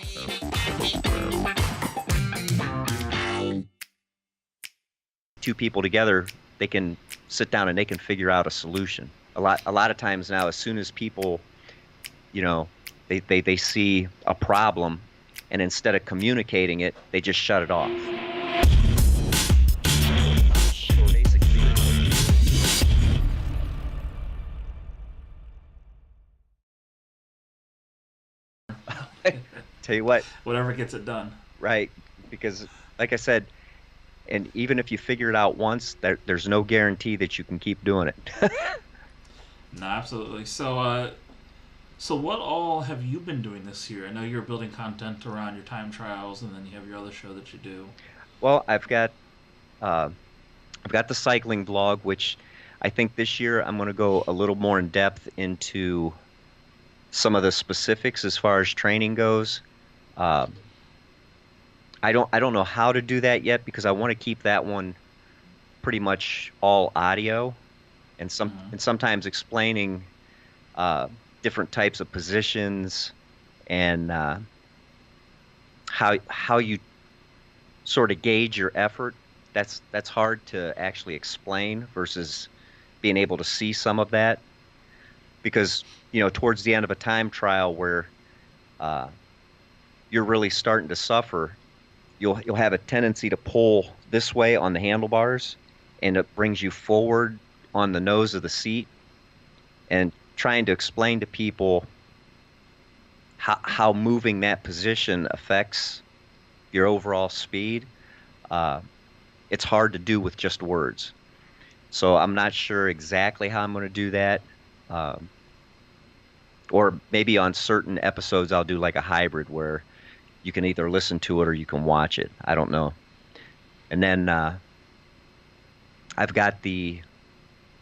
So, two people together, they can sit down and they can figure out a solution. A lot of times now, as soon as people, you know, they see a problem, and instead of communicating it, they just shut it off. Basically, tell you what, Whatever gets it done. right? Because, like I said, and even if you figure it out once, there's no guarantee that you can keep doing it. No, absolutely. So what all have you been doing this year? I know you're building content around your time trials, and then you have your other show that you do. Well, uh, I've got the cycling blog, which I think this year I'm going to go a little more in depth into some of the specifics as far as training goes. Uh, I don't know how to do that yet because I want to keep that one pretty much all audio Mm-hmm. and sometimes explaining uh, different types of positions and how you sort of gauge your effort. That's hard to actually explain versus being able to see some of that because towards the end of a time trial where uh, you're really starting to suffer, you'll have a tendency to pull this way on the handlebars, and it brings you forward on the nose of the seat. And trying to explain to people how moving that position affects your overall speed, uh, it's hard to do with just words. So I'm not sure exactly how I'm going to do that. Um, or maybe on certain episodes, I'll do like a hybrid where you can either listen to it or you can watch it. I don't know. And then I've got the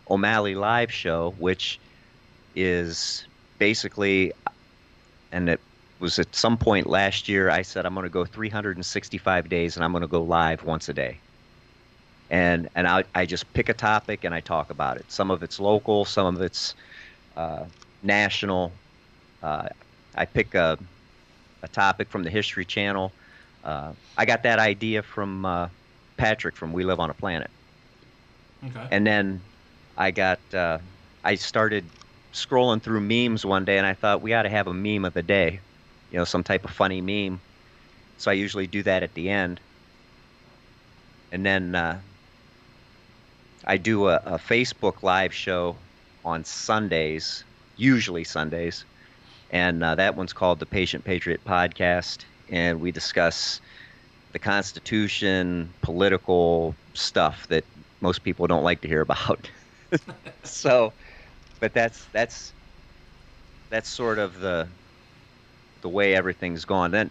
O'Malley Live show, which is basically, and it was at some point last year, I said I'm going to go 365 days and I'm going to go live once a day. And I just pick a topic and I talk about it. Some of it's local, some of it's uh, national. Uh, I pick a topic from the History Channel. I got that idea from Patrick from We Live on a Planet. Okay. And then I started scrolling through memes one day and I thought we ought to have a meme of the day, some type of funny meme. So I usually do that at the end. And then I do a Facebook live show on Sundays, usually Sundays. And that one's called the Patient Patriot Podcast. And we discuss the Constitution, political stuff that most people don't like to hear about. So, but that's sort of the way everything's gone. Then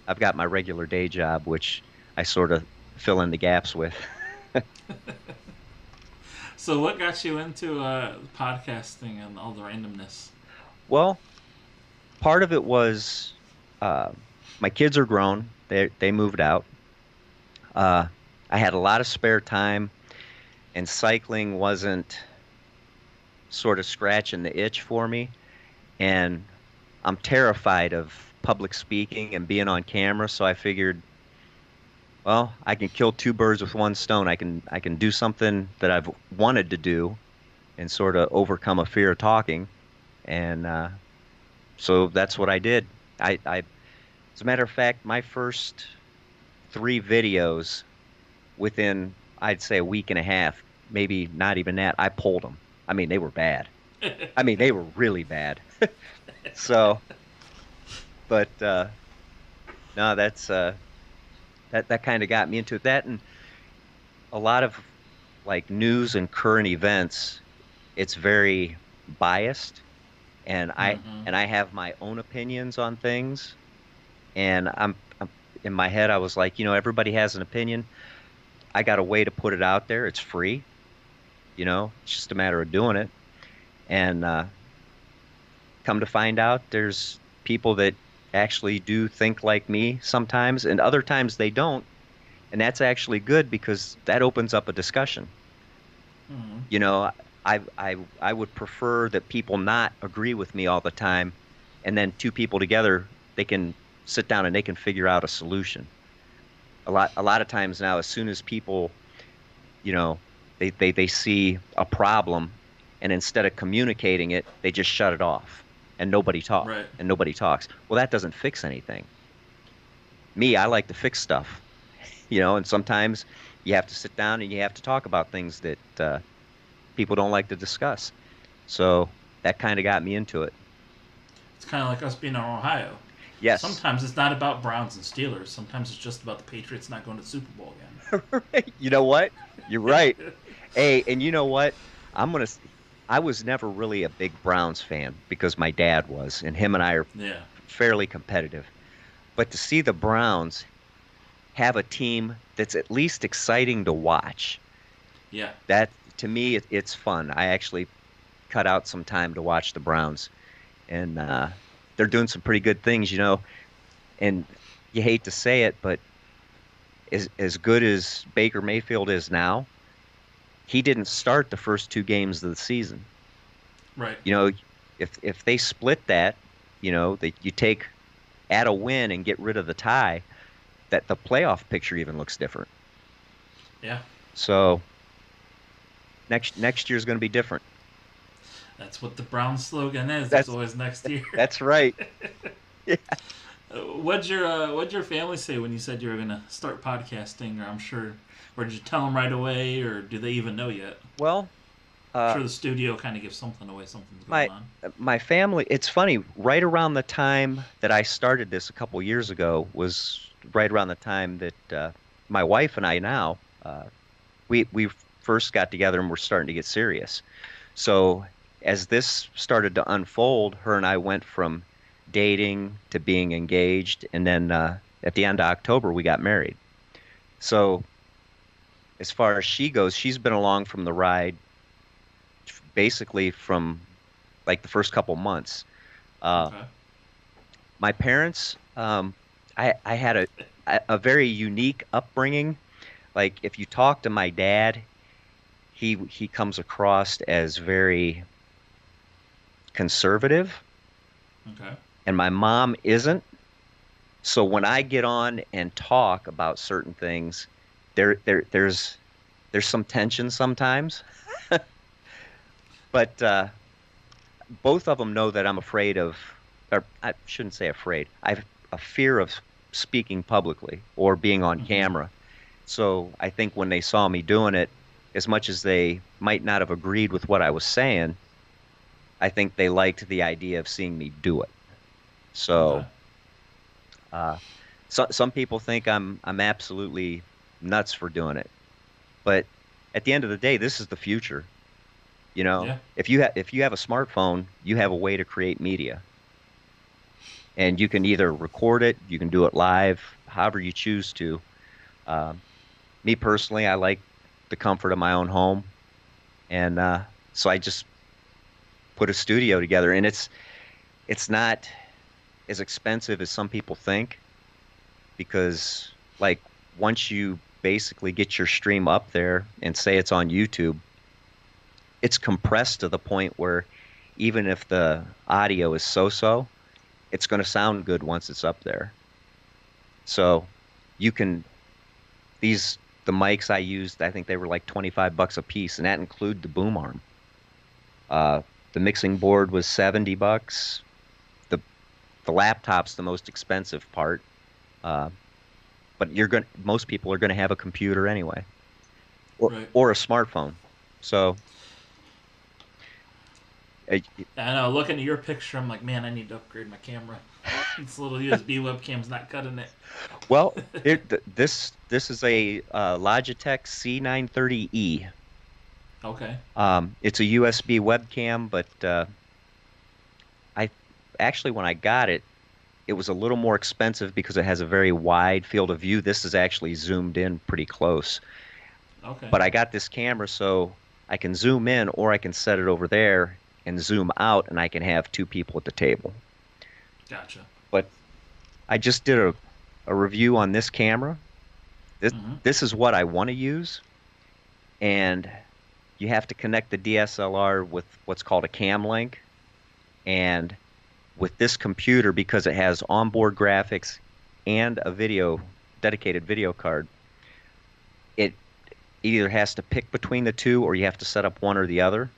I've got my regular day job, which I sort of fill in the gaps with. So what got you into podcasting and all the randomness? Well, part of it was uh, my kids are grown. They moved out. Uh, I had a lot of spare time, and cycling wasn't sort of scratching the itch for me. And I'm terrified of public speaking and being on camera, so I figured, well, I can kill two birds with one stone. I can do something that I've wanted to do and sort of overcome a fear of talking. And so that's what I did. As a matter of fact, my first three videos within, I'd say, a week and a half, maybe not even that, I pulled them. I mean, they were bad. I mean, they were really bad. So, but no, that kind of got me into it. That and a lot of like news and current events, it's very biased, and I Mm-hmm. and I have my own opinions on things, and I'm in my head I was like, everybody has an opinion. I got a way to put it out there. It's free, it's just a matter of doing it. And come to find out, there's people that actually do think like me sometimes, and other times they don't. And that's actually good because that opens up a discussion. Mm-hmm. You know, I would prefer that people not agree with me all the time, and then two people together, they can sit down and they can figure out a solution. A lot of times now, as soon as people, you know, they see a problem, and instead of communicating it, they just shut it off, Right. and nobody talks. Well, that doesn't fix anything. Me, I like to fix stuff, and sometimes you have to sit down and you have to talk about things that people don't like to discuss. So that kind of got me into it. It's kind of like us being in Ohio. Yes. Sometimes it's not about Browns and Steelers. Sometimes it's just about the Patriots not going to the Super Bowl You know what? You're right. again. Hey, and you know what? I'm gonna. I was never really a big Browns fan because my dad was, and him and I are Yeah. fairly competitive. But to see the Browns have a team that's at least exciting to watch, Yeah. that to me it's fun. I actually cut out some time to watch the Browns, and they're doing some pretty good things. And you hate to say it, but as good as Baker Mayfield is now, he didn't start the first two games of the season. Right. You know, if they split that, that you take add a win and get rid of the tie, that the playoff picture even looks different. Yeah. So next year's going to be different. That's what the Browns slogan is. There's That's always next year. that's right. Yeah. What'd your family say when you said you were gonna start podcasting? Or I'm sure, or did you tell them right away, or do they even know yet? Well, I'm uh, sure the studio kind of gives something away. Something's going my on. my family. It's funny. Right around the time that I started this a couple years ago was right around the time that my wife and I now we first got together and we're starting to get serious. So as this started to unfold, her and I went from dating to being engaged, and then at the end of October we got married. So as far as she goes, she's been along from the ride basically from like the first couple months. Uh, Okay. my parents, I had a very unique upbringing. Like if you talk to my dad, he comes across as very conservative, Okay. and my mom isn't. So when I get on and talk about certain things, there's some tension sometimes. But both of them know that I'm afraid of, or I shouldn't say afraid. I have a fear of speaking publicly or being on Mm-hmm. camera. So I think when they saw me doing it, as much as they might not have agreed with what I was saying, I think they liked the idea of seeing me do it. Okay. So, uh, some people think I'm absolutely nuts for doing it, but at the end of the day, this is the future. Yeah. If you have a smartphone, you have a way to create media, and you can either record it, you can do it live, however you choose to. Um, Me personally, I like the comfort of my own home, and so I just put a studio together, and it's not as expensive as some people think because like once you basically get your stream up there and say it's on YouTube, it's compressed to the point where even if the audio is so-so, it's going to sound good once it's up there. So you can these the mics I used, I think they were like 25 bucks a piece, and that include the boom arm. Uh, the mixing board was 70 bucks. The the laptop's the most expensive part. Uh, but most people are gonna have a computer anyway, or Right. or a smartphone. So uh, I know. Looking at your picture, I'm like, man, I need to upgrade my camera. This little USB webcam's not cutting it. well, this is a Logitech C930E. Okay. It's a USB webcam, but I actually when I got it, it was a little more expensive because it has a very wide field of view. This is actually zoomed in pretty close. Okay. But I got this camera so I can zoom in or I can set it over there and zoom out and I can have two people at the table. Gotcha. But I just did a review on this camera. This Mm-hmm. this is what I want to use, and you have to connect the DSLR with what's called a cam link, and with this computer, because it has onboard graphics and a dedicated video card, it either has to pick between the two or you have to set up one or the other.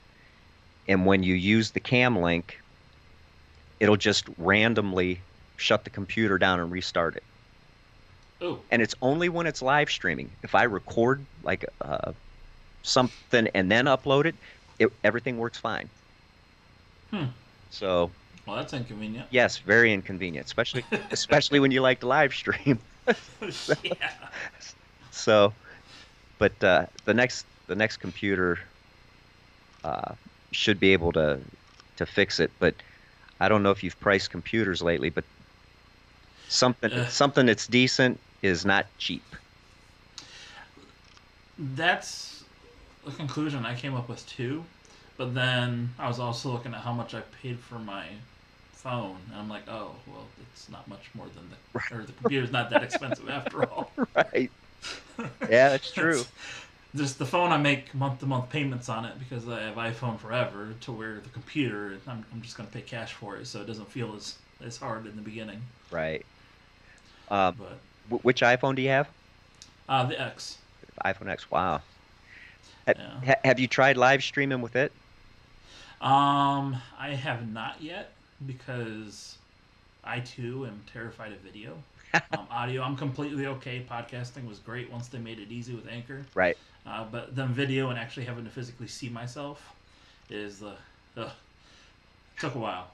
And when you use the cam link, it'll just randomly shut the computer down and restart it. Oh. And it's only when it's live streaming. If I record like something and then upload everything works fine. Hmm. So, Well, that's inconvenient. yes, very inconvenient, especially when you like to live stream. Yeah. So, but the next computer uh, should be able to fix it. But I don't know if you've priced computers lately, but something that's decent is not cheap. That's the conclusion I came up with too. But then I was also looking at how much I paid for my phone, and I'm like, oh, well, it's not much more than the computer's not that expensive after all. Right. Yeah, that's true. Just the phone, I make month-to-month payments on it because I have iPhone forever. To where the computer, I'm just going to pay cash for it, so it doesn't feel as hard in the beginning. Right. But Which iPhone do you have? the X. iPhone X. Wow. Yeah. Have you tried live streaming with it? I have not yet because I too am terrified of video. Audio, I'm completely okay. Podcasting was great once they made it easy with Anchor. Right. But then video and actually having to physically see myself is took a while.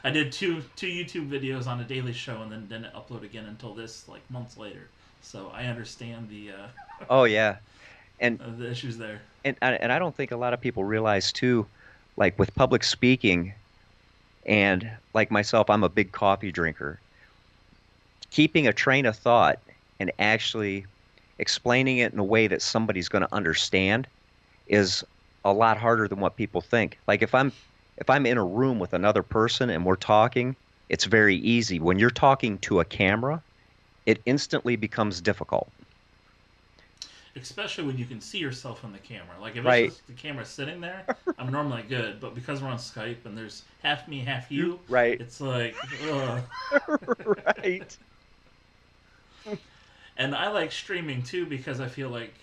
I did two YouTube videos on a daily show and then didn't upload again until this, like, months later. So I understand the Oh yeah. And the issues there. and I don't think a lot of people realize too, like with public speaking, and like myself, I'm a big coffee drinker. Keeping a train of thought and actually explaining it in a way that somebody's going to understand is a lot harder than what people think. Like if I'm in a room with another person and we're talking, it's very easy. When you're talking to a camera, it instantly becomes difficult. Especially when you can see yourself in the camera. Like if Right. it's just the camera sitting there, I'm normally good. But because we're on Skype and there's half me, half you, Right. it's like, ugh. Right. And I like streaming too because I feel like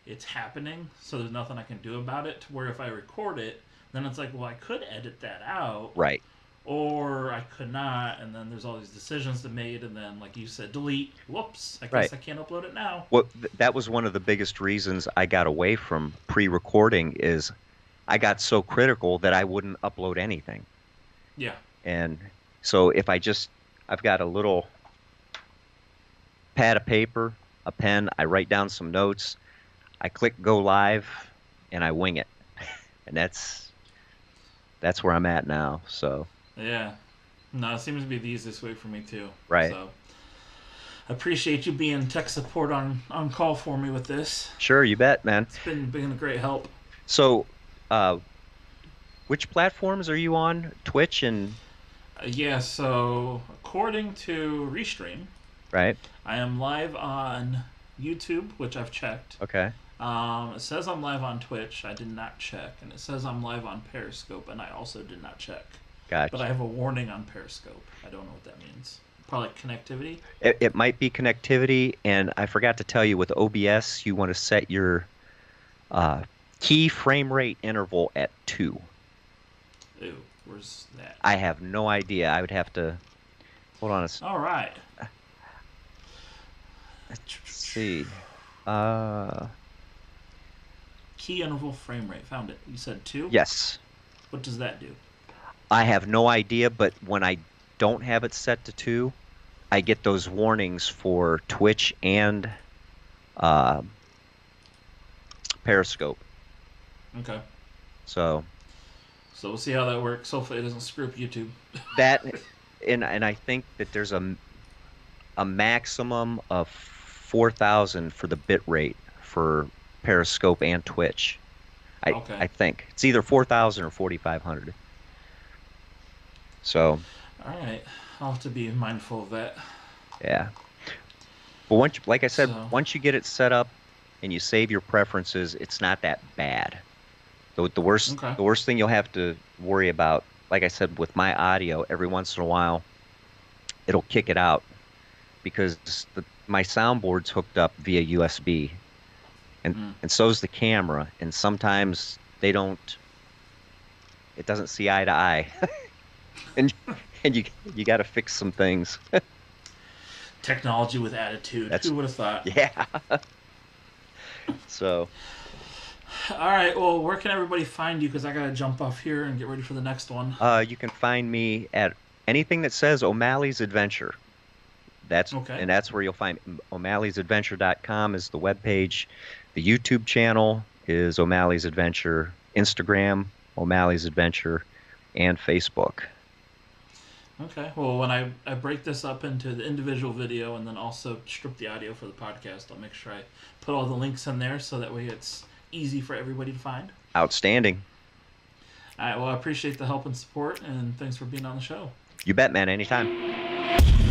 it's happening, so there's nothing I can do about it. To where if I record it, then it's like, well, I could edit that out, Right. or I could not, and then there's all these decisions to made, and then, like you said, delete. Whoops, I guess Right. I can't upload it now. Well, that was one of the biggest reasons I got away from pre-recording is I got so critical that I wouldn't upload anything. Yeah. And so I've got a little pad of paper, a pen, I write down some notes, I click go live, and I wing it. And that's where I'm at now. So, Yeah. No, it seems to be the easiest way for me too. right. So I appreciate you being tech support on call for me with this. Sure, you bet, man. It's been a great help. So, which platforms are you on? Twitch and Yeah, so according to Restream, right? I am live on YouTube, which I've checked. Okay. It says I'm live on Twitch. I did not check. And it says I'm live on Periscope, and I also did not check. Gotcha. But I have a warning on Periscope. I don't know what that means. Probably connectivity. It might be connectivity, and I forgot to tell you with OBS, you want to set your key frame rate interval at 2. Ooh, where's that? I have no idea. I would have to hold on All right. let's see. Key interval frame rate. Found it. You said 2? Yes. What does that do? I have no idea, but when I don't have it set to 2, I get those warnings for Twitch and Periscope. Okay. So So we'll see how that works. Hopefully it doesn't screw up YouTube. that, and I think that there's a maximum of 4,000 for the bit rate for Periscope and Twitch. Okay. I think it's either 4,000 or 4,500. So All right. I'll have to be mindful of that. yeah. But like I said, So- once you get it set up and you save your preferences, it's not that bad. The worst Okay. the worst thing you'll have to worry about like I said, with my audio, every once in a while, it'll kick it out because my soundboard's hooked up via USB, and Mm. so's the camera, and sometimes it doesn't see eye to eye, and you got to fix some things. Technology with attitude. That's Who would have thought? yeah. So, All right. Well, where can everybody find you? Because I gotta jump off here and get ready for the next one. you can find me at anything that says O'Malley's Adventure. Okay. That's where you'll find o'malleysadventure.com is the webpage. The YouTube channel is O'Malley's Adventure, Instagram, O'Malley's Adventure, and Facebook. Okay. Well, when I break this up into the individual video and then also strip the audio for the podcast, I'll make sure I put all the links in there so that way it's easy for everybody to find. Outstanding. All right. Well, I appreciate the help and support, and thanks for being on the show. You bet, man. Anytime.